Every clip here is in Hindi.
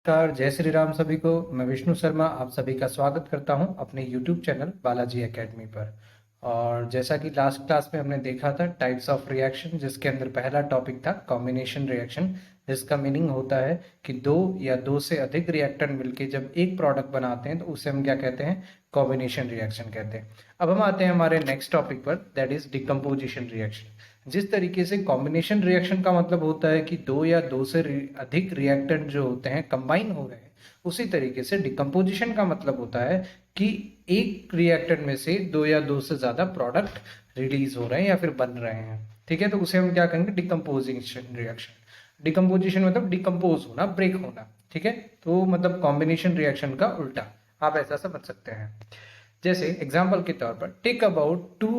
नमस्कार, जय श्री राम सभी को। मैं विष्णु शर्मा आप सभी का स्वागत करता हूं अपने YouTube चैनल बालाजी एकेडमी पर। और जैसा कि लास्ट क्लास में हमने देखा था टाइप्स ऑफ रिएक्शन, जिसके अंदर पहला टॉपिक था कॉम्बिनेशन रिएक्शन, जिसका मीनिंग होता है कि दो या दो से अधिक रिएक्टर मिलके जब एक प्रोडक्ट बनाते हैं तो उसे हम क्या कहते हैं, कॉम्बिनेशन रिएक्शन कहते हैं। अब हम आते हैं हमारे नेक्स्ट टॉपिक पर, दैट इज डिकम्पोजिशन रिएक्शन। जिस तरीके से कॉम्बिनेशन रिएक्शन का मतलब होता है कि दो या दो से अधिक रिएक्टेंट जो होते हैं कंबाइन हो रहे हैं, उसी तरीके से डिकम्पोजिशन का मतलब होता है कि एक रिएक्टेंट में से दो या दो से ज्यादा प्रोडक्ट रिलीज हो रहे हैं या फिर बन रहे हैं। ठीक है, तो उसे हम क्या कहेंगे, डिकम्पोजिशन रिएक्शन। डिकम्पोजिशन मतलब डिकम्पोज होना, ब्रेक होना। ठीक है, तो मतलब कॉम्बिनेशन रिएक्शन का उल्टा, आप ऐसा समझ सकते हैं। जैसे एग्जाम्पल के तौर पर, take about 2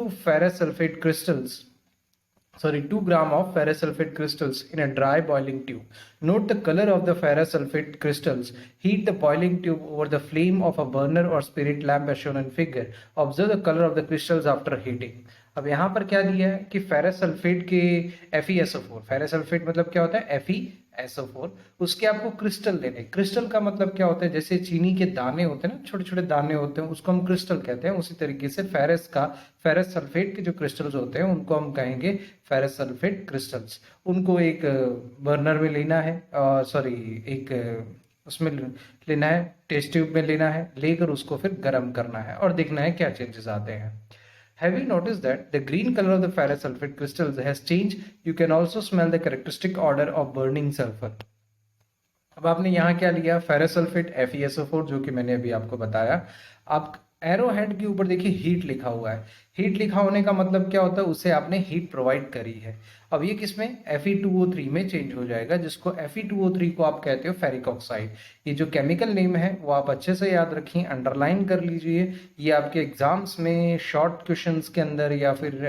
gram of ferrous sulfate crystals in a dry boiling tube. Note the color of the ferrous sulfate crystals. Heat the boiling tube over the flame of a burner or spirit lamp as shown in figure. Observe the color of the crystals after heating. अब यहाँ पर क्या दिया है कि फेरस सल्फेट के FeSO4, फेरस सल्फेट मतलब क्या होता है, FeSO4, उसके आपको क्रिस्टल लेने। क्रिस्टल का मतलब क्या होता है, जैसे चीनी के दाने होते हैं ना, छोटे छोटे दाने होते हैं, उसको हम क्रिस्टल कहते हैं। उसी तरीके से फेरस सल्फेट के जो क्रिस्टल्स होते हैं उनको हम कहेंगे फेरस सल्फेट क्रिस्टल्स। उनको एक बर्नर में लेना है, सॉरी एक उसमें लेना है, टेस्ट ट्यूब में लेना है, लेकर उसको फिर गर्म करना है और देखना है क्या चेंजेस आते हैं। Have you noticed that the green color of the ferrous sulfate crystals has changed? You can also smell the characteristic odor of burning sulfur. अब आपने यहाँ क्या लिया, फेरस सल्फेट FeSO4, जो कि मैंने अभी आपको बताया। आप एरो हेड के ऊपर देखिए हीट लिखा हुआ है। हीट लिखा होने का मतलब क्या होता है, उससे आपने हीट प्रोवाइड करी है। अब ये किसमें, Fe2O3 में चेंज हो जाएगा, जिसको Fe2O3 को आप कहते हो फेरिक ऑक्साइड। ये जो केमिकल नेम है वो आप अच्छे से याद रखिए, अंडरलाइन कर लीजिए। ये आपके एग्जाम्स में शॉर्ट क्वेश्चंस के अंदर या फिर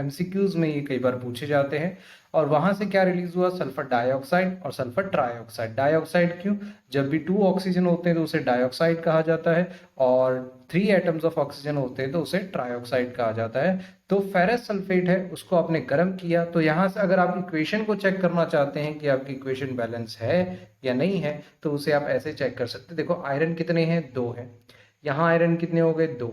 MCQs में ये कई बार पूछे जाते हैं। और वहां से क्या रिलीज हुआ, सल्फर डाइऑक्साइड और सल्फर ट्राइऑक्साइड। डाइऑक्साइड क्यों, जब भी 2 ऑक्सीजन होते हैं तो उसे डाइऑक्साइड कहा जाता है, और 3 एटम्स ऑफ ऑक्सीजन होते हैं तो उसे ट्राइऑक्साइड कहा जाता है। तो फेरस सल्फेट है, उसको आपने गर्म किया, तो यहाँ से अगर आप इक्वेशन को चेक करना चाहते हैं कि आपकी इक्वेशन बैलेंस है या नहीं है, तो उसे आप ऐसे चेक कर सकते हैं। देखो आयरन कितने हैं, 2 है। यहाँ आयरन कितने हो गए, 2।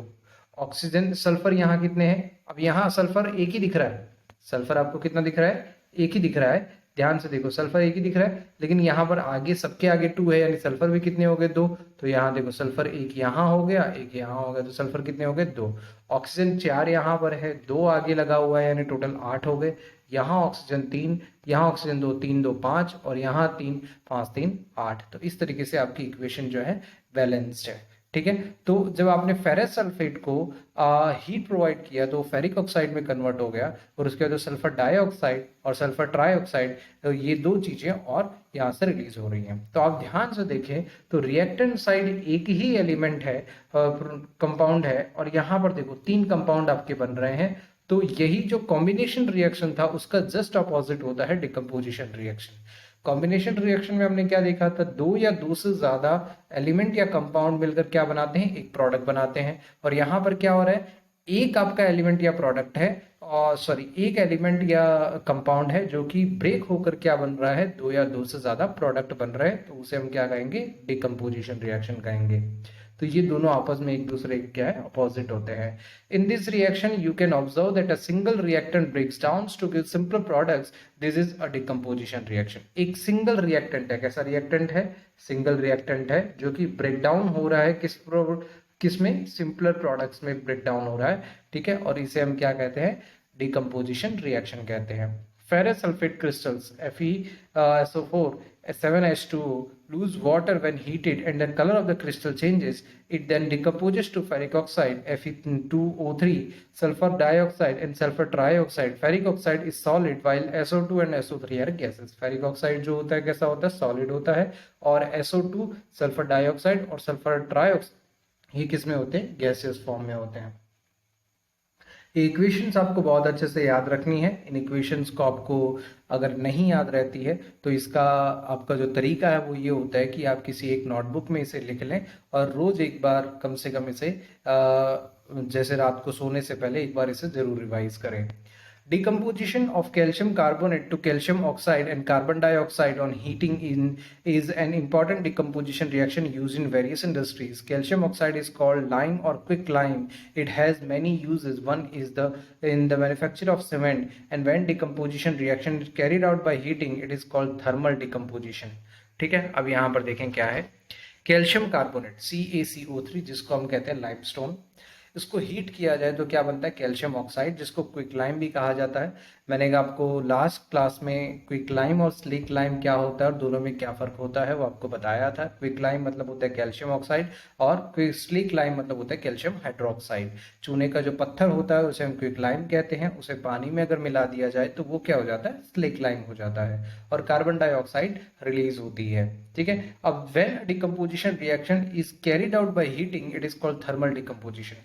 ऑक्सीजन सल्फर यहाँ कितने हैं, अब यहाँ सल्फर एक ही दिख रहा है। सल्फर आपको कितना दिख रहा है, एक ही दिख रहा है। ध्यान से देखो, सल्फर एक ही दिख रहा है, लेकिन यहाँ पर आगे सबके आगे 2 है, यानी सल्फर भी कितने हो गए, 2। तो यहाँ देखो सल्फर एक यहाँ हो गया, एक यहाँ हो गया, तो सल्फर कितने हो गए, 2। ऑक्सीजन 4 यहाँ पर है, 2 आगे लगा हुआ है, यानी टोटल 8 हो गए। यहाँ ऑक्सीजन 3, यहाँ ऑक्सीजन 2, 3 2 5, और यहाँ 3 5 3 8। तो इस तरीके से आपकी इक्वेशन जो है बैलेंस्ड है। ठीक है, तो जब आपने फेरस सल्फेट को हीट प्रोवाइड किया तो फेरिक ऑक्साइड में कन्वर्ट हो गया, और उसके बाद सल्फर डाइऑक्साइड और सल्फर ट्राइऑक्साइड, तो ये 2 चीजें और यहाँ से रिलीज हो रही हैं। तो आप ध्यान से देखें तो रिएक्टेंट साइड एक ही एलिमेंट है, कंपाउंड है, और यहाँ पर देखो 3 कंपाउंड आपके बन रहे हैं। तो यही जो कॉम्बिनेशन रिएक्शन था उसका जस्ट अपोजिट होता है डिकम्पोजिशन रिएक्शन। कॉम्बिनेशन रिएक्शन में हमने क्या देखा था, 2 या 2 से ज्यादा एलिमेंट या कंपाउंड मिलकर क्या बनाते हैं, एक प्रोडक्ट बनाते हैं। और यहाँ पर क्या हो रहा है, एक आपका एलिमेंट या प्रोडक्ट है, और सॉरी एक एलिमेंट या कंपाउंड है जो कि ब्रेक होकर क्या बन रहा है, 2 या 2 से ज्यादा प्रोडक्ट बन रहे हैं, तो उसे हम क्या कहेंगे, डिकम्पोजिशन रिएक्शन कहेंगे। तो ये दोनों आपस में एक दूसरे के क्या है, अपोजिट होते हैं। In this reaction you can observe that a single reactant breaks down to give simple products. This is a decomposition reaction. एक सिंगल रिएक्टेंट है, कैसा रिएक्टेंट है, सिंगल रिएक्टेंट है, जो कि ब्रेक डाउन हो रहा है किस में, सिंपलर प्रोडक्ट्स में ब्रेक डाउन हो रहा है। ठीक है, और इसे हम क्या कहते हैं, डिकम्पोजिशन रिएक्शन कहते हैं। Ferrous sulfate crystals FeSO4 7H2O lose water when heated, and the color of the crystal changes. It then decomposes to ferric oxide Fe2O3, sulfur dioxide, and sulfur trioxide. Ferric oxide is solid while SO2 and SO3 are gases. Ferric oxide जो होता है कैसा होता है, सॉलिड होता है, और SO2 सल्फर डाइऑक्साइड और सल्फर ट्राइऑक्साइड ये किस में होते हैं, गैसियस फॉर्म में होते हैं। ये इक्वेशंस आपको बहुत अच्छे से याद रखनी है। इन इक्वेशंस को आपको अगर नहीं याद रहती है तो इसका आपका जो तरीका है वो ये होता है कि आप किसी एक नोटबुक में इसे लिख लें, और रोज एक बार कम से कम इसे जैसे रात को सोने से पहले एक बार इसे जरूर रिवाइज करें। Decomposition of calcium carbonate to calcium oxide and carbon dioxide on heating is an important decomposition reaction used in various industries. Calcium oxide is called lime or quick lime. It has many uses. One is in the manufacture of cement, and when decomposition reaction is carried out by heating, it is called thermal decomposition. ठीक है, अब यहाँ पर देखें क्या है। कैल्शियम कार्बोनेट CaCO3, जिसको हम कहते हैं लाइमस्टोन, इसको हीट किया जाए तो क्या बनता है, कैल्शियम ऑक्साइड, जिसको क्विक लाइम भी कहा जाता है। मैंने आपको लास्ट क्लास में क्विक लाइम और स्लीक लाइम क्या होता है और दोनों में क्या फ़र्क होता है वो आपको बताया था। क्विक लाइम मतलब होता है कैल्शियम ऑक्साइड और स्लीक लाइम मतलब होता है कैल्शियम हाइड्रोक्साइड। चूने का जो पत्थर होता है उसे हम क्विक लाइम कहते हैं, उसे पानी में अगर मिला दिया जाए तो वो क्या हो जाता है, स्लीक लाइम हो जाता है, और कार्बन डाइऑक्साइड रिलीज होती है। ठीक है, अब when decomposition reaction is carried out by heating, it is called thermal decomposition.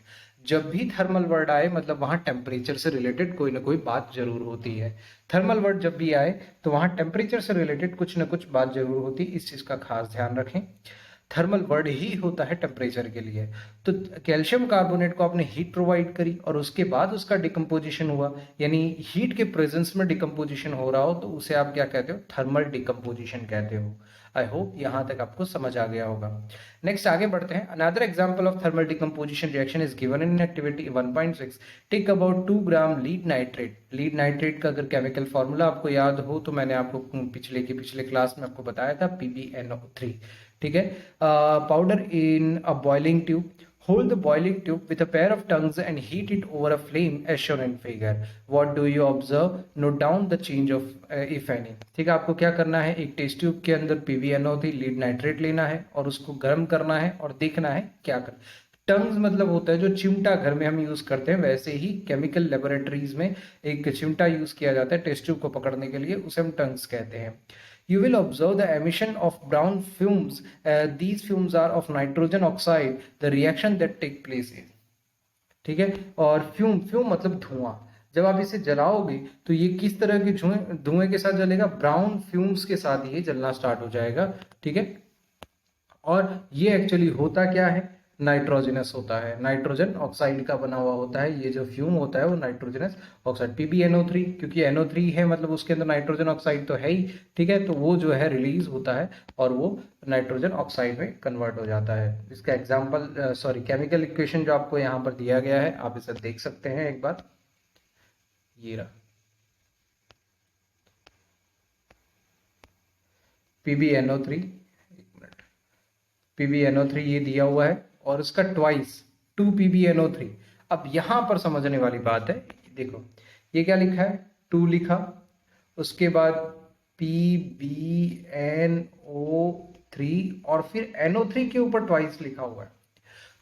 जब भी थर्मल वर्ड आए मतलब वहां टेम्परेचर से रिलेटेड कोई ना कोई बात जरूर होती है। थर्मल वर्ड जब भी आए तो वहां टेम्परेचर से रिलेटेड कुछ ना कुछ बात जरूर होती है, इस चीज का खास ध्यान रखें। थर्मल वर्ड ही होता है टेम्परेचर के लिए। तो कैल्शियम कार्बोनेट को आपने हीट प्रोवाइड करी और उसके बाद उसका डिकम्पोजिशन हुआ, यानी हीट के प्रेजेंस में डिकम्पोजिशन हो रहा हो तो उसे आप क्या कहते हो, थर्मल डिकम्पोजिशन कहते हो। आई होप यहां तक आपको समझ आ गया होगा। नेक्स्ट आगे बढ़ते हैं। Another example of thermal decomposition reaction is given in activity 1.6। Take about 2 gram lead nitrate. Lead nitrate का अगर केमिकल फॉर्मूला आपको याद हो तो मैंने आपको पिछले क्लास में आपको बताया था, PbNO3। ठीक है, powder in a boiling tube. Hold the boiling tube with a pair of tongues and heat it over a flame as shown in figure. What do you observe? Note down the change of if any. ठीक है, आपको क्या करना है, एक टेस्ट ट्यूब के अंदर PbNO3 लीड नाइट्रेट लेना है और उसको गर्म करना है और देखना है क्या कर। टंग्स मतलब होता है जो चिमटा घर में हम यूज करते हैं, वैसे ही केमिकल लेबोरेटरीज में एक चिमटा यूज किया जाता है टेस्ट ट्यूब को पकड़ने के लिए, उसे हम टंग्स कहते हैं। You will observe the emission of brown fumes. These fumes are of nitrogen oxide. The reaction that take place is, ठीक है, और फ्यूम मतलब धुआं। जब आप इसे जलाओगे तो ये किस तरह के धुएं के साथ जलेगा, ब्राउन फ्यूम्स के साथ ये जलना स्टार्ट हो जाएगा। ठीक है, और ये एक्चुअली होता क्या है, नाइट्रोजनस होता है, नाइट्रोजन ऑक्साइड का बना हुआ होता है। ये जो फ्यूम होता है वो नाइट्रोजनस ऑक्साइड, PbNO3, क्योंकि NO3 है मतलब उसके अंदर नाइट्रोजन ऑक्साइड तो है ही। ठीक है, तो वो जो है रिलीज होता है और वो नाइट्रोजन ऑक्साइड में कन्वर्ट हो जाता है। इसका एग्जाम्पल सॉरी केमिकल इक्वेशन जो आपको यहाँ पर दिया गया है, आप इसे देख सकते हैं एक बार, ये रहा PbNO3, PbNO3 ये दिया हुआ है और इसका ट्वाइस 2 PbNO3। अब यहां पर समझने वाली बात है, देखो ये क्या लिखा है, 2 लिखा, उसके बाद PbNO3 और फिर NO3 के ऊपर ट्वाइस लिखा हुआ है।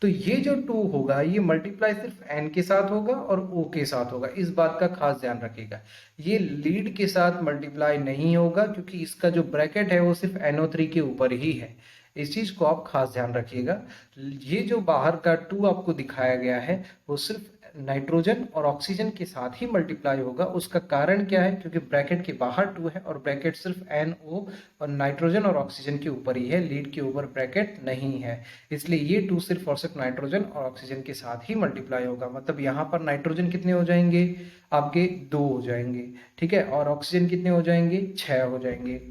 तो ये जो 2 होगा ये मल्टीप्लाई सिर्फ N के साथ होगा और O के साथ होगा, इस बात का खास ध्यान रखिएगा। ये लीड के साथ मल्टीप्लाई नहीं होगा क्योंकि इसका जो ब्रैकेट है वो सिर्फ NO3 के ऊपर ही है, इस चीज को आप खास ध्यान रखिएगा। ये जो बाहर का 2 आपको दिखाया गया है वो सिर्फ नाइट्रोजन और ऑक्सीजन के साथ ही मल्टीप्लाई होगा। उसका कारण क्या है, क्योंकि ब्रैकेट के बाहर 2 है और ब्रैकेट सिर्फ NO और नाइट्रोजन और ऑक्सीजन के ऊपर ही है, लीड के ऊपर ब्रैकेट नहीं है, इसलिए ये 2 सिर्फ और सिर्फ नाइट्रोजन और ऑक्सीजन के साथ ही मल्टीप्लाई होगा। मतलब यहाँ पर नाइट्रोजन कितने हो जाएंगे, आपके 2 हो जाएंगे। ठीक है, और ऑक्सीजन कितने हो जाएंगे, 6 हो जाएंगे।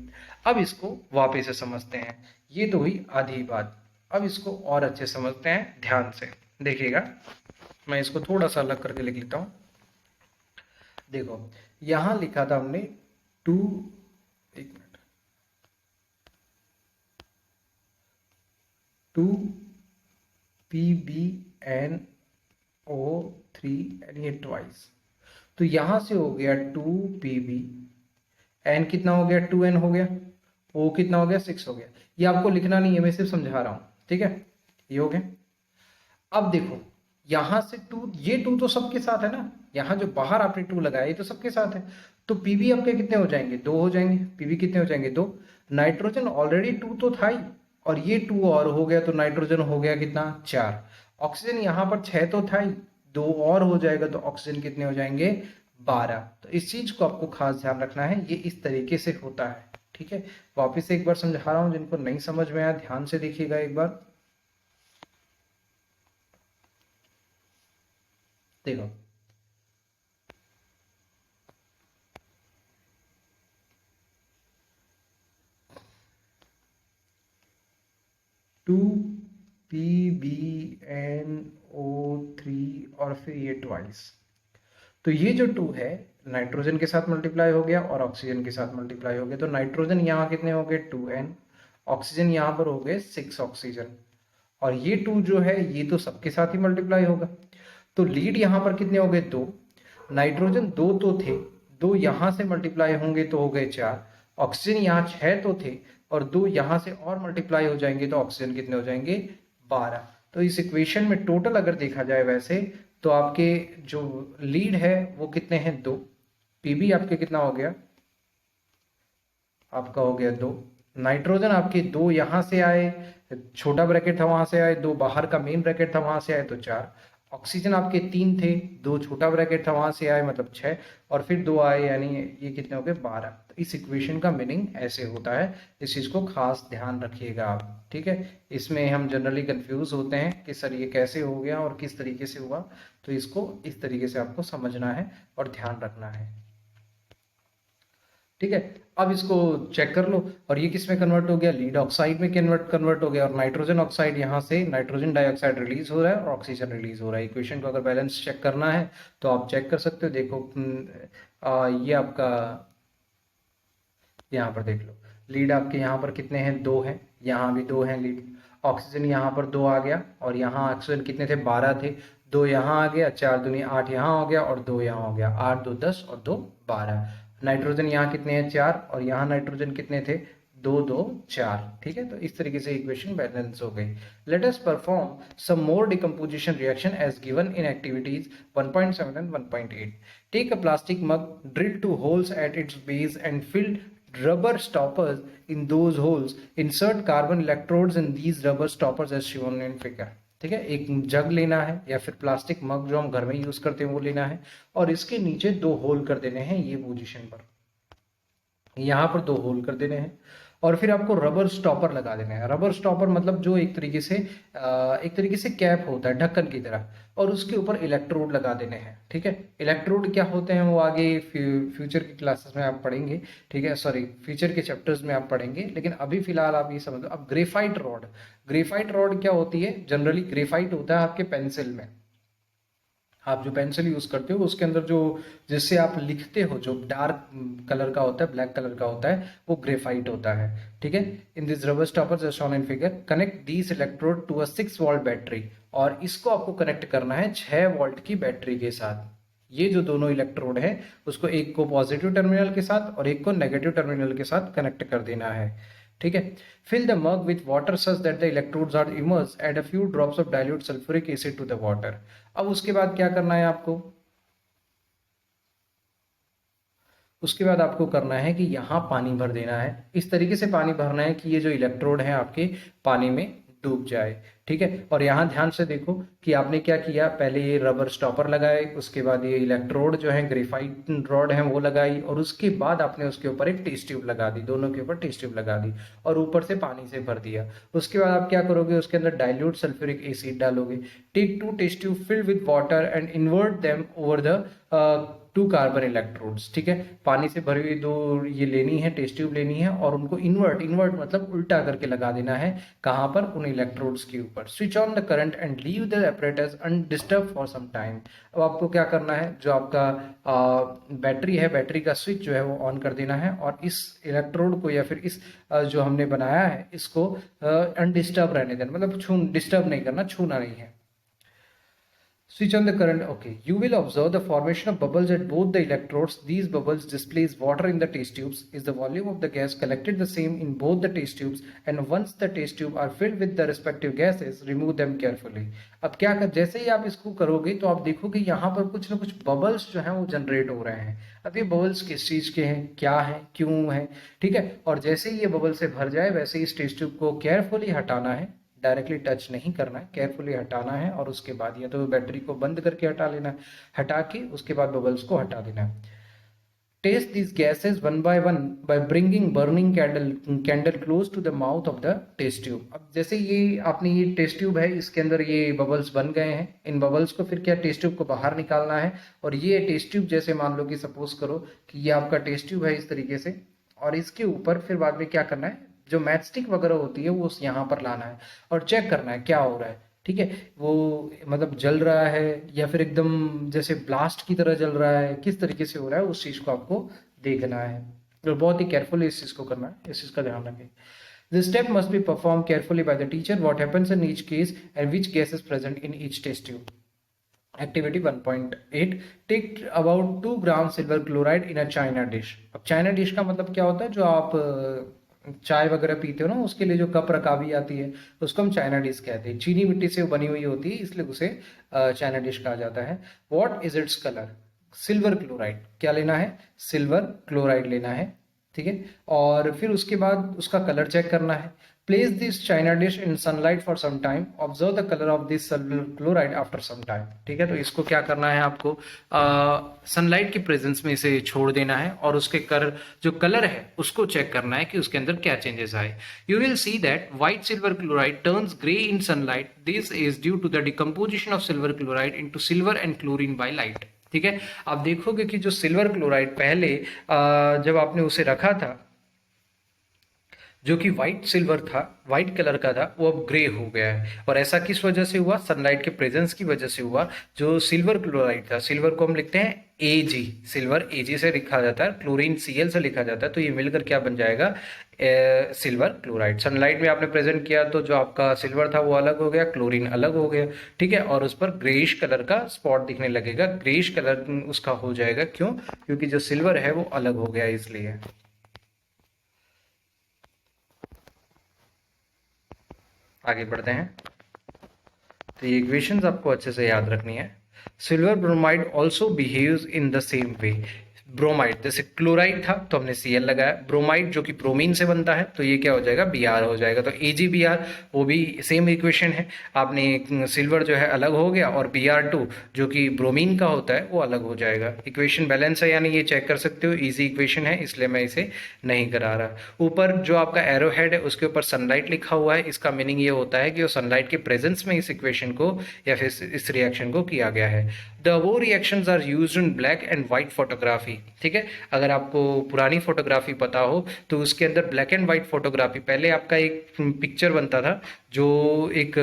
अब इसको वापस से समझते हैं, ये तो हुई आधी बात। अब इसको और अच्छे समझते हैं, ध्यान से देखिएगा। मैं इसको थोड़ा सा अलग करके लिख लेता हूं। देखो यहां लिखा था हमने 2, एक मिनट, 2 PbNO3 एंड ये ट्वाइस, तो यहां से हो गया 2 Pb, N कितना हो गया, 2N हो गया, O कितना हो गया, 6 हो गया। ये आपको लिखना नहीं है, मैं सिर्फ समझा रहा हूं। ठीक है, ये हो गया। अब देखो यहां से 2, ये 2 तो सबके साथ है ना, यहां जो बाहर आपने 2 लगाया ये तो सबके साथ है, तो Pb आपके कितने हो जाएंगे, 2 हो जाएंगे। Pb कितने हो जाएंगे, 2। नाइट्रोजन ऑलरेडी 2 तो था ही और ये 2 और हो गया तो नाइट्रोजन हो गया कितना, 4। ऑक्सीजन यहाँ पर 6 तो था ही, 2 और हो जाएगा तो ऑक्सीजन कितने हो जाएंगे, 12। तो इस चीज को आपको खास ध्यान रखना है, ये इस तरीके से होता है। ठीक है, वापिस से एक बार समझा रहा हूं, जिनको नहीं समझ में आया ध्यान से देखिएगा एक बार। देखो 2PbNO3 और फिर ये ट्वाइस। तो ये जो 2 है नाइट्रोजन के साथ मल्टीप्लाई हो गया और ऑक्सीजन के साथ मल्टीप्लाई हो गया, तो नाइट्रोजन यहाँ कितने हो गए 2N, ऑक्सीजन यहाँ पर हो गए 6 ऑक्सीजन, और ये 2 जो है ये तो सबके साथ ही मल्टीप्लाई होगा। तो लीड यहाँ पर कितने हो गए 2, नाइट्रोजन 2 तो थे, 2 यहाँ से मल्टीप्लाई होंगे तो हो गए 4, ऑक्सीजन यहाँ 6 तो थे और 2 यहाँ से और मल्टीप्लाई हो जाएंगे तो ऑक्सीजन कितने हो जाएंगे 12। तो इस इक्वेशन में टोटल अगर देखा जाए वैसे तो आपके जो लीड है वो कितने हैं 2, पीबी आपके कितना हो गया, आपका हो गया 2, नाइट्रोजन आपके 2 यहाँ से आए, छोटा ब्रैकेट था वहां से आए, 2 बाहर का मेन ब्रैकेट था वहां से आए तो 4, ऑक्सीजन आपके 3 थे, 2 छोटा ब्रैकेट था वहां से आए मतलब 6, और फिर 2 आए यानी ये कितने हो गए 12। तो इस इक्वेशन का मीनिंग ऐसे होता है, इस चीज को खास ध्यान रखिएगा आप, ठीक है। इसमें हम जनरली कंफ्यूज होते हैं कि सर ये कैसे हो गया और किस तरीके से हुआ, तो इसको इस तरीके से आपको समझना है और ध्यान रखना है, ठीक है। अब इसको चेक कर लो, और ये किस में कन्वर्ट हो गया, लीड ऑक्साइड में कन्वर्ट हो गया, और नाइट्रोजन ऑक्साइड यहाँ से नाइट्रोजन डाइऑक्साइड रिलीज हो रहा है और ऑक्सीजन रिलीज हो रहा है। इक्वेशन को अगर बैलेंस चेक करना है तो आप चेक कर सकते हो, देखो ये आपका यहाँ पर देख लो, लीड आपके यहाँ पर कितने हैं 2 हैं, यहाँ भी 2 हैं लीड, ऑक्सीजन यहाँ पर 2 आ गया और यहाँ ऑक्सीजन कितने थे 12 थे, 2 यहाँ आ गया, 4 दूनी 8 यहाँ हो गया और 2 यहाँ हो गया, 8 2 10 और 2 12। नाइट्रोजन यहाँ कितने हैं 4 और यहाँ नाइट्रोजन कितने थे 2 2 4, ठीक है। तो इस तरीके से इक्वेशन बैलेंस हो गई। Let us perform some more decomposition reaction as given in activities 1.7 and 1.8। Take a plastic mug, drill 2 holes at its base and fill rubber stoppers in those holes, insert carbon electrodes in these rubber stoppers as shown in figure। ठीक है, एक जग लेना है या फिर प्लास्टिक मग जो हम घर में यूज करते हैं वो लेना है और इसके नीचे 2 होल कर देने हैं, ये पोजीशन पर यहां पर 2 होल कर देने हैं और फिर आपको रबर स्टॉपर लगा देना है। रबर स्टॉपर मतलब जो एक तरीके से कैप होता है ढक्कन की तरह, और उसके ऊपर इलेक्ट्रोड लगा देने हैं, ठीक है। इलेक्ट्रोड क्या होते हैं वो आगे फ्यूचर की क्लासेस में आप पढ़ेंगे, ठीक है, सॉरी फ्यूचर के चैप्टर्स में आप पढ़ेंगे, लेकिन अभी फिलहाल आप ये समझ लो। अब ग्रेफाइट रॉड क्या होती है, जनरली ग्रेफाइट होता है आपके पेंसिल में, आप जो पेंसिल यूज करते हो उसके अंदर जो जिससे आप लिखते हो जो डार्क कलर का होता है, ब्लैक कलर का होता है, वो ग्रेफाइट होता है, ठीक है। In this rubber stoppers as shown in figure, connect this electrode to a 6 volt battery, और इसको आपको कनेक्ट करना है 6 वोल्ट की बैटरी के साथ। ये जो दोनों इलेक्ट्रोड है उसको एक को पॉजिटिव टर्मिनल के साथ और एक को नेगेटिव टर्मिनल के साथ कनेक्ट कर देना है, ठीक है। Fill the mug with water such that the electrodes are immersed, add a few drops of dilute sulphuric acid to the water. अब उसके बाद क्या करना है आपको, उसके बाद आपको करना है कि यहाँ पानी भर देना है, इस तरीके से पानी भरना है कि ये जो इलेक्ट्रोड है आपके पानी में डूब जाए, ठीक है। और यहाँ ध्यान से देखो कि आपने क्या किया, पहले ये रबर स्टॉपर लगाए, उसके बाद ये इलेक्ट्रोड जो है ग्रेफाइट रॉड है वो लगाई, और उसके बाद आपने उसके ऊपर एक टेस्ट ट्यूब लगा दी, दोनों के ऊपर टेस्ट ट्यूब लगा दी और ऊपर से पानी से भर दिया। उसके बाद आप क्या करोगे, उसके अंदर डाइल्यूट सल्फ्यूरिक एसिड डालोगे। Take 2 test tube filled with water and invert them over the 2 carbon electrodes, ठीक है। पानी से भरी हुई 2 ये लेनी है, टेस्ट ट्यूब लेनी है और उनको इन्वर्ट मतलब उल्टा करके लगा देना है, कहां पर, उन इलेक्ट्रोड्स के ऊपर। Switch on the current and leave the apparatus undisturbed for some time. अब आपको क्या करना है, जो आपका बैटरी है, बैटरी का स्विच जो है वो ऑन कर देना है और इस इलेक्ट्रोड को या फिर इस जो हमने बनाया है इसको अनडिस्टर्ब रहने देना, मतलब डिस्टर्ब नहीं करना, छूना नहीं है। Switch on the current. Okay. You will observe the formation of bubbles at both the electrodes. These bubbles displace water in the test tubes. Is the volume of the gas collected the same in both the test tubes? And once the test tube are filled with the respective gases, remove them carefully. अब क्या कर, जैसे ही आप इसको करोगे तो आप देखोगे यहाँ पर कुछ ना कुछ बबल्स जो हैं वो जनरेट हो रहे हैं। अब ये बबल्स किस चीज के हैं, क्या है, क्यों है, ठीक है। और जैसे ही ये बबल से भर जाए वैसे ही इस टेस्ट ट्यूब को केयरफुली हटाना है, डायरेक्टली टच नहीं करना है, केयरफुली हटाना है और उसके बाद या तो बैटरी को बंद करके हटा लेना है, हटा के उसके बाद बबल्स को हटा देना है। Test these gases one by one by bringing burning candle close to the mouth of the test tube। अब जैसे ये आपने ये टेस्ट ट्यूब है, इसके अंदर ये बबल्स बन गए हैं, इन बबल्स को फिर क्या टेस्ट ट्यूब को बाहर निकालना है, और ये टेस्ट ट्यूब जैसे मान लो कि सपोज करो कि ये आपका टेस्ट ट्यूब है इस तरीके से, और इसके ऊपर फिर बाद में क्या करना है, जो मैचस्टिक वगैरह होती है वो यहाँ पर लाना है और चेक करना है क्या हो रहा है। ठीक है, वो मतलब जल रहा है या फिर एकदम जैसे ब्लास्ट की तरह जल रहा है, किस तरीके से हो रहा है उस चीज़ को आपको देखना है। और बहुत ही केयरफुली इस चीज़ को करना है, इस चीज़ का ध्यान रखें। This step must be performed carefully by the teacher. What happens in each case and which gas is present in each test tube. Activity 1.8. Take about 2 grams silver chloride in a china dish. अब चाइना डिश का मतलब क्या होता है, जो आप चाय वगैरह पीते हो ना उसके लिए जो कप रकाबी आती है उसको हम चाइना डिश कहते हैं। चीनी मिट्टी से बनी हुई होती है इसलिए उसे चाइना डिश कहा जाता है। What is its colour? Silver chloride. क्या लेना है? सिल्वर क्लोराइड लेना है। ठीक है, और फिर उसके बाद उसका कलर चेक करना है। Place this china dish in sunlight for some time, observe the colour of this silver chloride after some time. ठीक है, तो इसको क्या करना है आपको, सनलाइट की प्रेजेंस में इसे छोड़ देना है और उसके जो कलर है उसको चेक करना है कि उसके अंदर क्या चेंजेस आए। You will see that white silver chloride turns grey in sunlight. This is due to the decomposition of silver chloride into silver and chlorine by light. ठीक है, आप देखोगे कि जो सिल्वर क्लोराइड पहले जब आपने उसे रखा था जो कि व्हाइट सिल्वर था, व्हाइट कलर का था, वो अब ग्रे हो गया है। और ऐसा किस वजह से हुआ? सनलाइट के प्रेजेंस की वजह से हुआ। जो सिल्वर क्लोराइड था, सिल्वर को हम लिखते हैं Ag, सिल्वर Ag से लिखा जाता है, क्लोरीन Cl से लिखा जाता है, तो ये मिलकर क्या बन जाएगा? Silver chloride. सनलाइट में आपने प्रेजेंट किया तो जो आपका सिल्वर था वो अलग हो गया, क्लोरीन अलग हो गया। ठीक है, और उस पर ग्रेइश कलर का स्पॉट दिखने लगेगा, ग्रेइश कलर उसका हो जाएगा। क्यों? क्योंकि जो सिल्वर है वो अलग हो गया इसलिए। आगे बढ़ते हैं, तो ये इक्वेशंस आपको अच्छे से याद रखनी है। Silver bromide also behaves in the same way. Bromide जैसे क्लोराइड था तो हमने Cl लगाया, ब्रोमाइड जो कि ब्रोमीन से बनता है तो ये क्या हो जाएगा? Br हो जाएगा। तो AgBr वो भी सेम इक्वेशन है। आपने सिल्वर जो है अलग हो गया और Br2 जो कि ब्रोमीन का होता है वो अलग हो जाएगा। इक्वेशन बैलेंस है, यानी ये चेक कर सकते हो, इजी इक्वेशन है इसलिए मैं इसे नहीं करा रहा। ऊपर जो आपका एरो हेड है उसके ऊपर सनलाइट लिखा हुआ है, इसका मीनिंग ये होता है कि वो सनलाइट के प्रेजेंस में इस इक्वेशन को या फिर इस रिएक्शन को किया गया है। द वो reactions are used in black and white photography. ठीक है, अगर आपको पुरानी फोटोग्राफी पता हो तो उसके अंदर ब्लैक एंड व्हाइट फोटोग्राफी, पहले आपका एक पिक्चर बनता था जो एक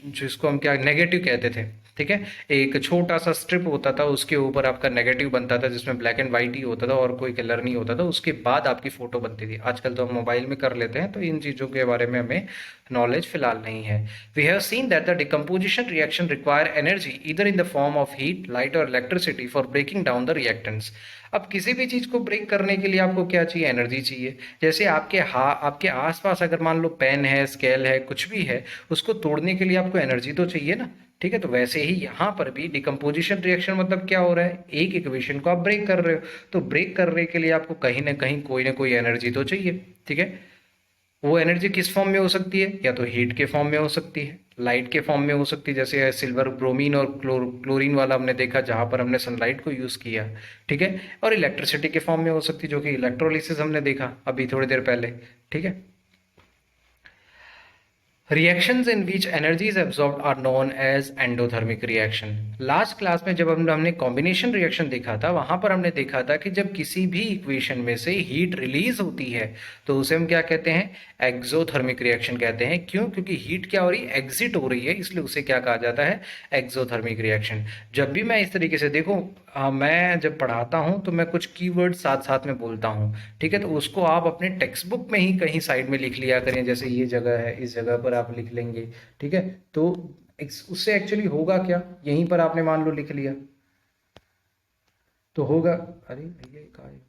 जिसको हम क्या नेगेटिव कहते थे। ठीक है, एक छोटा सा स्ट्रिप होता था, उसके ऊपर आपका नेगेटिव बनता था जिसमें ब्लैक एंड व्हाइट ही होता था और कोई कलर नहीं होता था, उसके बाद आपकी फोटो बनती थी। आजकल तो हम मोबाइल में कर लेते हैं तो इन चीज़ों के बारे में हमें नॉलेज फिलहाल नहीं है। We have seen that the decomposition reaction require energy either in the form of heat, light और electricity for breaking down the reactants. अब किसी भी चीज़ को ब्रेक करने के लिए आपको क्या चाहिए? एनर्जी चाहिए। जैसे आपके आसपास अगर मान लो पेन है, स्केल है, कुछ भी है, उसको तोड़ने के लिए आपको एनर्जी तो चाहिए ना। ठीक है, तो वैसे ही यहाँ पर भी डिकम्पोजिशन रिएक्शन मतलब क्या हो रहा है? एक इक्वेशन को आप ब्रेक कर रहे हो, तो ब्रेक करने के लिए आपको कहीं ना कहीं कोई ना कोई एनर्जी तो चाहिए। ठीक है, वो एनर्जी किस फॉर्म में हो सकती है? या तो हीट के फॉर्म में हो सकती है, लाइट के फॉर्म में हो सकती है, जैसे सिल्वर ब्रोमीन और क्लोरीन वाला हमने देखा जहां पर हमने सनलाइट को यूज किया। ठीक है, और इलेक्ट्रिसिटी के फॉर्म में हो सकती है जो कि इलेक्ट्रोलिसिस हमने देखा अभी थोड़ी देर पहले। ठीक है, reactions in which energy is absorbed are known as endothermic reaction. Last class में जब हमने कॉम्बिनेशन रिएक्शन देखा था वहां पर हमने देखा था कि जब किसी भी इक्वेशन में से हीट रिलीज होती है तो उसे हम क्या कहते हैं? एक्सोथर्मिक रिएक्शन कहते हैं। क्यों? क्योंकि हीट क्या हो रही है? एग्जिट हो रही है, इसलिए उसे क्या कहा जाता है? Exothermic reaction. जब भी मैं इस तरीके से देखो, मैं जब पढ़ाता हूं तो मैं कुछ कीवर्ड साथ साथ में बोलता हूं। ठीक है, तो उसको आप अपने टेक्स्ट बुक में ही कहीं साइड में लिख लिया करें, जैसे ये जगह है, इस जगह पर आप लिख लेंगे। ठीक है, तो उससे एक्चुअली होगा क्या? यहीं पर आपने मान लो लिख लिया तो होगा, अरे भैया कहा है,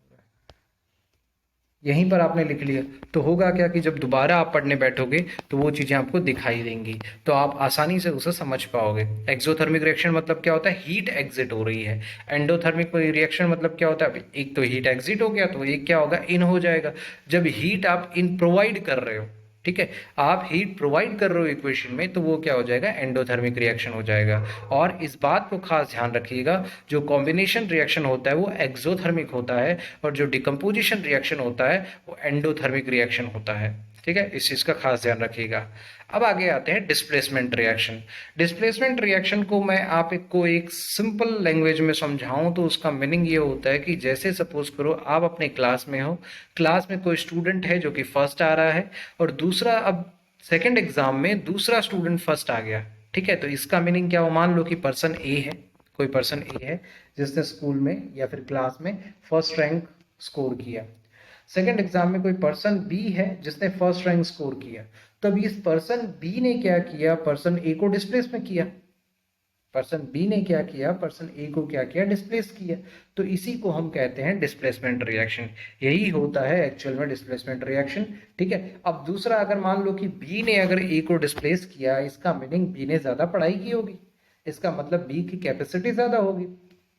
यहीं पर आपने लिख लिया तो होगा क्या कि जब दोबारा आप पढ़ने बैठोगे तो वो चीज़ें आपको दिखाई देंगी, तो आप आसानी से उसे समझ पाओगे। एक्सोथर्मिक रिएक्शन मतलब क्या होता है? हीट एग्जिट हो रही है। एंडोथर्मिक रिएक्शन मतलब क्या होता है? एक तो हीट एग्जिट हो गया तो एक क्या होगा? इन हो जाएगा। जब हीट आप इन प्रोवाइड कर रहे हो, ठीक है, आप हीट प्रोवाइड कर रहे हो इक्वेशन में, तो वो क्या हो जाएगा? एंडोथर्मिक रिएक्शन हो जाएगा। और इस बात को खास ध्यान रखिएगा, जो कॉम्बिनेशन रिएक्शन होता है वो एक्सोथर्मिक होता है और जो डिकम्पोजिशन रिएक्शन होता है वो एंडोथर्मिक रिएक्शन होता है। ठीक है, इस चीज का खास ध्यान रखिएगा। अब आगे आते हैं डिस्प्लेसमेंट रिएक्शन। डिस्प्लेसमेंट रिएक्शन को मैं आपको एक सिंपल लैंग्वेज में समझाऊं तो उसका मीनिंग ये होता है कि जैसे सपोज करो आप अपने क्लास में हो, क्लास में कोई स्टूडेंट है जो कि फर्स्ट आ रहा है, और दूसरा अब सेकेंड एग्जाम में दूसरा स्टूडेंट फर्स्ट आ गया। ठीक है, तो इसका मीनिंग क्या हो, मान लो कि पर्सन ए है, कोई पर्सन ए है जिसने स्कूल में या फिर क्लास में फर्स्ट रैंक स्कोर किया। सेकेंड एग्जाम में कोई पर्सन बी है जिसने फर्स्ट रैंक स्कोर किया। तो अभी इस पर्सन बी ने क्या किया, पर्सन ए को डिस्प्लेस में किया। पर्सन बी ने क्या किया, पर्सन ए को क्या किया, डिस्प्लेस किया। तो इसी को हम कहते हैं डिस्प्लेसमेंट रिएक्शन। यही होता है एक्चुअल में डिस्प्लेसमेंट रिएक्शन। ठीक है, अब दूसरा अगर मान लो कि बी ने अगर ए को डिस्प्लेस किया, इसका मीनिंग बी ने ज्यादा पढ़ाई की होगी, इसका मतलब बी की कैपेसिटी ज्यादा होगी।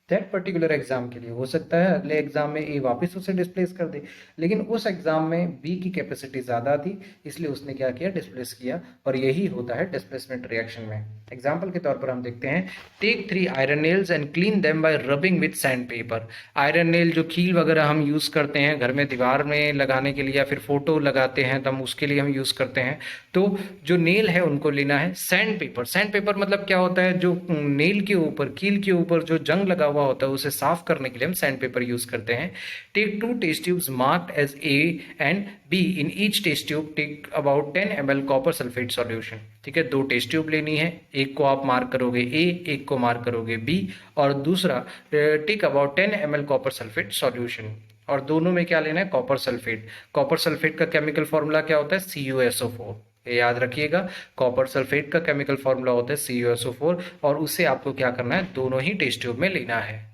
दैट पर्टिकुलर एग्जाम के लिए हो सकता है अगले एग्जाम में ए वापस उसे डिस्प्लेस कर दे, लेकिन उस एग्जाम में बी की कैपेसिटी ज्यादा थी, इसलिए उसने क्या किया, डिस्प्लेस किया। और यही होता है डिस्प्लेसमेंट रिएक्शन में। एग्जाम्पल के तौर पर हम देखते हैं, take 3 iron nails and clean them by rubbing with sandpaper. Iron nail जो कील वगैरह हम यूज करते हैं घर में दीवार में लगाने के लिए, या फिर फोटो लगाते हैं तो हम उसके लिए हम यूज करते हैं। तो जो नेल है उनको लेना है सैंड पेपर। सैंड पेपर मतलब क्या होता है, जो नेल के ऊपर, कील के ऊपर जो जंग लगा हुआ होता है उसे साफ करने के लिए हम सैंड पेपर यूज करते हैं। Take 2 test tubes marked as A and B, in each test tube take about 10 ml copper sulphate solution. ठीक है, 2 टेस्ट ट्यूब लेनी है, एक को आप मार्क करोगे ए, एक को मार्क करोगे बी, और दूसरा take about 10 ml copper sulphate solution. और दोनों में क्या लेना है, कॉपर सल्फेट। कॉपर सल्फेट का केमिकल फॉर्मूला क्या होता है, CuSO4। ये याद रखिएगा, कॉपर सल्फेट का केमिकल फॉर्मूला होता है CuSO4, और उसे आपको क्या करना है, दोनों ही टेस्ट ट्यूब में लेना है।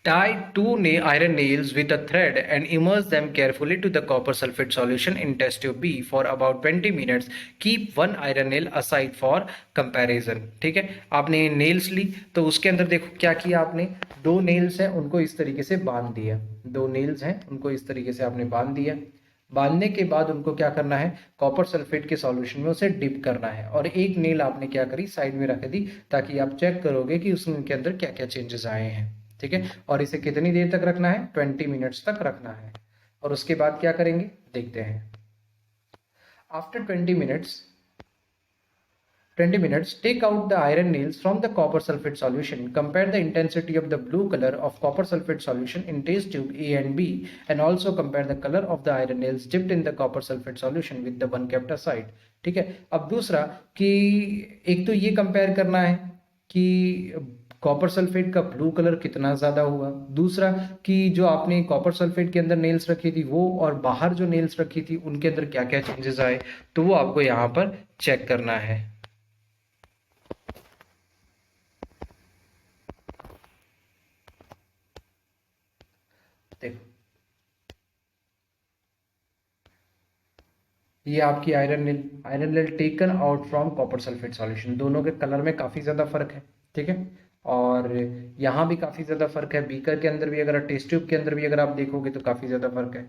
Tie 2 iron nails with a thread and immerse them carefully to the copper sulfate solution in test tube B for about 20 minutes. Keep one iron nail aside for comparison. ठीक है, आपने नेल्स ली तो उसके अंदर देखो क्या किया आपने, 2 नेल्स हैं उनको इस तरीके से बांध दिया। 2 नेल्स हैं उनको इस तरीके से आपने बांध दिया। बांधने के बाद उनको क्या करना है, कॉपर सल्फेट के सॉल्यूशन में उसे डिप करना है, और एक नेल आपने क्या करी, साइड में रख दी, ताकि आप चेक करोगे कि उसके अंदर क्या क्या चेंजेस आए हैं। ठीक है, और इसे कितनी देर तक रखना है, 20 मिनट्स तक रखना है। और उसके बाद क्या करेंगे, देखते हैं। After 20 minutes, take out the iron nails from the copper sulfate solution. Compare the intensity of the blue color of copper sulfate solution in test tube A and B, and also compare the color of the iron nails dipped in the copper sulfate solution with the one kept aside. ठीक है, अब दूसरा कि एक तो ये कंपेयर करना है कि कॉपर सल्फेट का ब्लू कलर कितना ज्यादा हुआ, दूसरा कि जो आपने कॉपर सल्फेट के अंदर नेल्स रखी थी वो और बाहर जो नेल्स रखी थी उनके अंदर क्या क्या चेंजेस आए, तो वो आपको यहाँ पर चेक करना है। देखो, ये आपकी iron nail taken out from copper sulphate solution. दोनों के कलर में काफी ज्यादा फर्क है। ठीक है, और यहाँ भी काफी ज्यादा फर्क है, बीकर के अंदर भी, अगर टेस्ट ट्यूब के अंदर भी अगर आप देखोगे तो काफी ज्यादा फर्क है।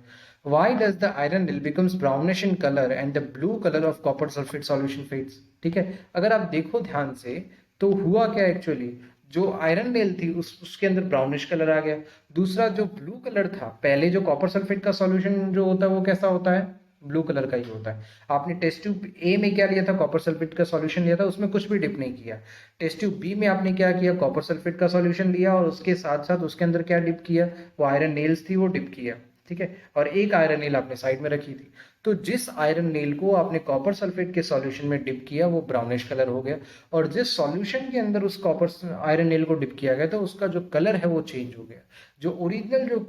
Why does the iron nail becomes brownish in colour and the blue colour of copper sulphate solution fades. ठीक है, अगर आप देखो ध्यान से तो हुआ क्या, एक्चुअली जो आयरन नेल थी उसके अंदर ब्राउनिश कलर आ गया। दूसरा जो ब्लू कलर था, पहले जो कॉपर सल्फेट का सॉल्यूशन जो होता है वो कैसा होता है, ब्लू कलर का ही होता है। आपने टेस्ट ट्यूब ए में क्या लिया था, कॉपर सल्फेट का सॉल्यूशन लिया था, उसमें कुछ भी डिप नहीं किया। टेस्ट ट्यूब बी में आपने क्या किया, कॉपर सल्फेट का सॉल्यूशन लिया और उसके साथ साथ उसके अंदर क्या डिप किया, वो आयरन नेल्स थी वो डिप किया। ठीक है, और एक आयरन नेल आपने साइड में रखी थी। तो जिस आयरन नेल को आपने कॉपर सल्फेट के सॉल्यूशन में डिप किया वो ब्राउनिश कलर हो गया, और जिस सॉल्यूशन के अंदर उस कॉपर आयरन नेल को डिप किया गया तो उसका जो कलर है वो चेंज हो गया। जो ओरिजिनल जो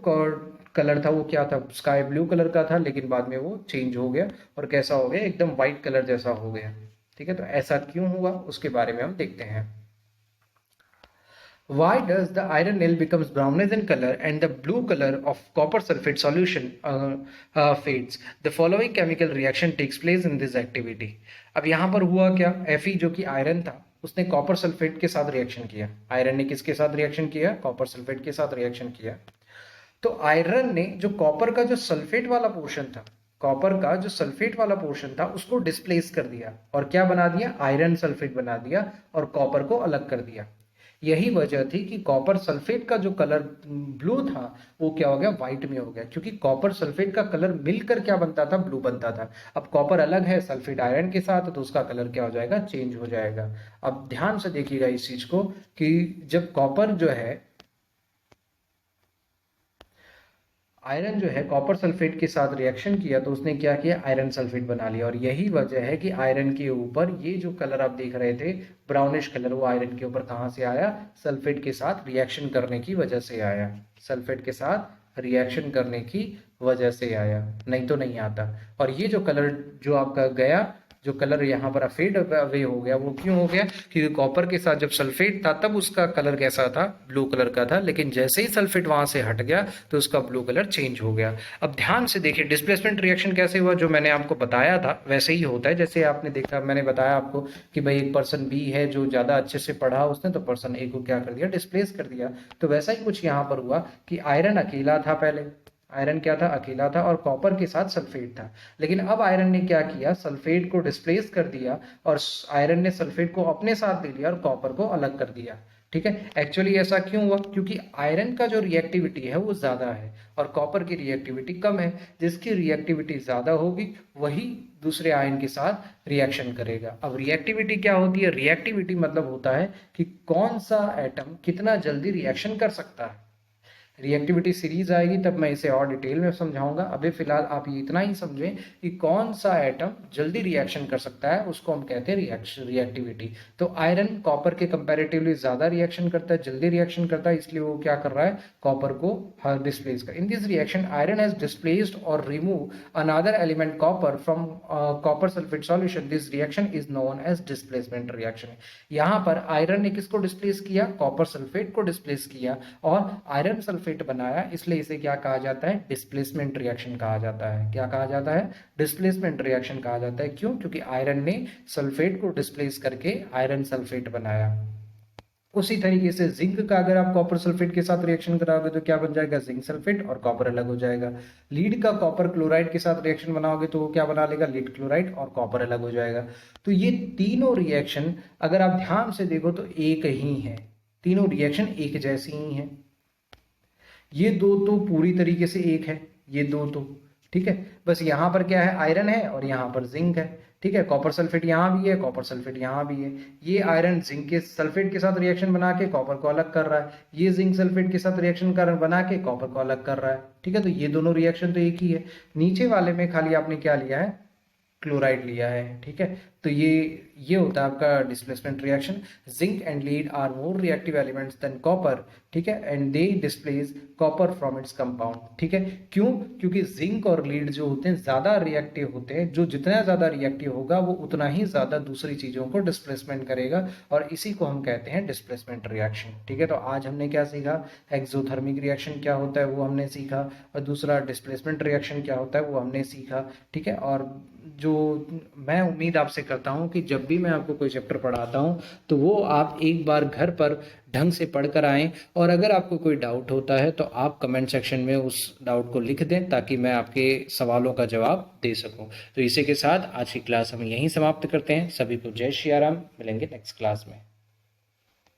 कलर था वो क्या था, स्काई ब्लू कलर का था, लेकिन बाद में वो चेंज हो गया और कैसा हो गया, एकदम व्हाइट कलर जैसा हो गया। ठीक है, तो ऐसा क्यों हुआ उसके बारे में हम देखते हैं। Why does the iron nail becomes brownish in color and the blue color of copper sulfate solution fades? The following chemical reaction takes place in this activity. अब यहाँ पर हुआ क्या, Fe जो कि आयरन था उसने कॉपर सल्फेट के साथ रिएक्शन किया। आयरन ने किसके साथ रिएक्शन किया, कॉपर सल्फेट के साथ रिएक्शन किया। तो आयरन ने जो कॉपर का जो सल्फेट वाला पोर्शन था, कॉपर का जो सल्फेट वाला पोर्शन था उसको डिस्प्लेस कर दिया और क्या बना दिया, आयरन सल्फेट बना दिया और कॉपर को अलग कर दिया। यही वजह थी कि कॉपर सल्फेट का जो कलर ब्लू था वो क्या हो गया, व्हाइट में हो गया, क्योंकि कॉपर सल्फेट का कलर मिलकर क्या बनता था, ब्लू बनता था। अब कॉपर अलग है सल्फेट आयरन के साथ, तो उसका कलर क्या हो जाएगा, चेंज हो जाएगा। अब ध्यान से देखिएगा इस चीज को कि जब कॉपर जो है, आयरन जो है कॉपर सल्फेट के साथ रिएक्शन किया तो उसने क्या किया, आयरन सल्फेट बना लिया। और यही वजह है कि आयरन के ऊपर ये जो कलर आप देख रहे थे ब्राउनिश कलर, वो आयरन के ऊपर कहाँ से आया, सल्फेट के साथ रिएक्शन करने की वजह से आया, सल्फेट के साथ रिएक्शन करने की वजह से आया, नहीं तो नहीं आता। और ये जो कलर जो आपका गया, जो कलर यहाँ पर फेड अवे हो गया, वो क्यों हो गया, क्योंकि कॉपर के साथ जब सल्फेट था तब उसका कलर कैसा था, ब्लू कलर का था, लेकिन जैसे ही सल्फेट वहां से हट गया तो उसका ब्लू कलर चेंज हो गया। अब ध्यान से देखिए डिस्प्लेसमेंट रिएक्शन कैसे हुआ, जो मैंने आपको बताया था वैसे ही होता है। जैसे आपने देखा, मैंने बताया आपको कि भाई एक पर्सन बी है जो ज्यादा अच्छे से पढ़ा उसने, तो पर्सन ए को क्या कर दिया, डिस्प्लेस कर दिया। तो वैसा ही कुछ यहाँ पर हुआ कि आयरन अकेला था, पहले आयरन क्या था, अकेला था, और कॉपर के साथ सल्फेट था। लेकिन अब आयरन ने क्या किया, सल्फेट को डिस्प्लेस कर दिया, और आयरन ने सल्फेट को अपने साथ ले लिया और कॉपर को अलग कर दिया। ठीक है, एक्चुअली ऐसा क्यों हुआ, क्योंकि आयरन का जो रिएक्टिविटी है वो ज्यादा है और कॉपर की रिएक्टिविटी कम है। जिसकी रिएक्टिविटी ज्यादा होगी वही दूसरे आयन के साथ रिएक्शन करेगा। अब रिएक्टिविटी क्या होती है, रिएक्टिविटी मतलब होता है कि कौन सा एटम कितना जल्दी रिएक्शन कर सकता है। रिएक्टिविटी सीरीज आएगी तब मैं इसे और डिटेल में समझाऊंगा। अभी फिलहाल आप ये इतना ही समझें कि कौन सा एटम जल्दी रिएक्शन कर सकता है, उसको हम कहते हैं रिएक्टिविटी। तो आयरन कॉपर के कंपैरेटिवली ज्यादा रिएक्शन करता है, जल्दी रिएक्शन करता है, इसलिए वो क्या कर रहा है, कॉपर को डिस्प्लेस कर। In this reaction iron has displaced और remove another element copper from copper sulphate solution. This reaction is known as displacement reaction. यहाँ पर आयरन ने किसको डिस्प्लेस किया, कॉपर सल्फेट को डिस्प्लेस किया और आयरन सल्फेट बनाया, इसलिए इसे क्या कहा जाता है, डिस्प्लेसमेंट रिएक्शन कहा जाता है। क्या कहा जाता है, डिस्प्लेसमेंट रिएक्शन कहा जाता है। क्यों, क्योंकि आयरन ने सल्फेट को डिस्प्लेस करके आयरन सल्फेट बनाया। उसी तरीके से जिंक का अगर आप कॉपर सल्फेट के साथ रिएक्शन कराओगे तो क्या बन जाएगा, जिंक सल्फेट, और कॉपर अलग हो जाएगा। लीड का कॉपर क्लोराइड के साथ रिएक्शन बनाओगे तो वो क्या बना लेगा, लीड क्लोराइड, और कॉपर अलग हो जाएगा। तो ये तीनों रिएक्शन अगर आप ध्यान से देखो तो एक ही है, तीनों रिएक्शन एक जैसी ही है। ये दो तो पूरी तरीके से एक है, ये दो तो ठीक है, बस यहाँ पर क्या है, आयरन है और यहाँ पर जिंक है। ठीक है, कॉपर सल्फेट यहाँ भी है, कॉपर सल्फेट यहाँ भी है। ये आयरन जिंक के सल्फेट के साथ रिएक्शन बना के कॉपर को अलग कर रहा है, ये जिंक सल्फेट के साथ रिएक्शन कर बना के कॉपर को अलग कर रहा है। ठीक है, तो ये दोनों रिएक्शन तो एक ही है। नीचे वाले में खाली आपने क्या लिया है, क्लोराइड लिया है। ठीक है, तो ये होता है आपका displacement reaction. Zinc and lead are more reactive elements than copper. ठीक है, and they displace copper from its compound. ठीक है, क्यों, क्योंकि जिंक और लीड जो होते हैं ज्यादा रिएक्टिव होते हैं, जो जितना ज्यादा रिएक्टिव होगा वो उतना ही ज्यादा दूसरी चीजों को डिस्प्लेसमेंट करेगा, और इसी को हम कहते हैं डिस्प्लेसमेंट रिएक्शन। ठीक है, तो आज हमने क्या सीखा, एक्सोथर्मिक रिएक्शन क्या होता है वो हमने सीखा, और दूसरा डिस्प्लेसमेंट रिएक्शन क्या होता है वो हमने सीखा। ठीक है, और जो मैं उम्मीद आपसे करता हूं कि जब भी मैं आपको कोई चैप्टर पढ़ाता हूं तो वो आप एक बार घर पर ढंग से पढ़ कर आएँ, और अगर आपको कोई डाउट होता है तो आप कमेंट सेक्शन में उस डाउट को लिख दें ताकि मैं आपके सवालों का जवाब दे सकूं। तो इसी के साथ आज की क्लास हम यहीं समाप्त करते हैं। सभी को जय श्री राम, मिलेंगे नेक्स्ट क्लास में।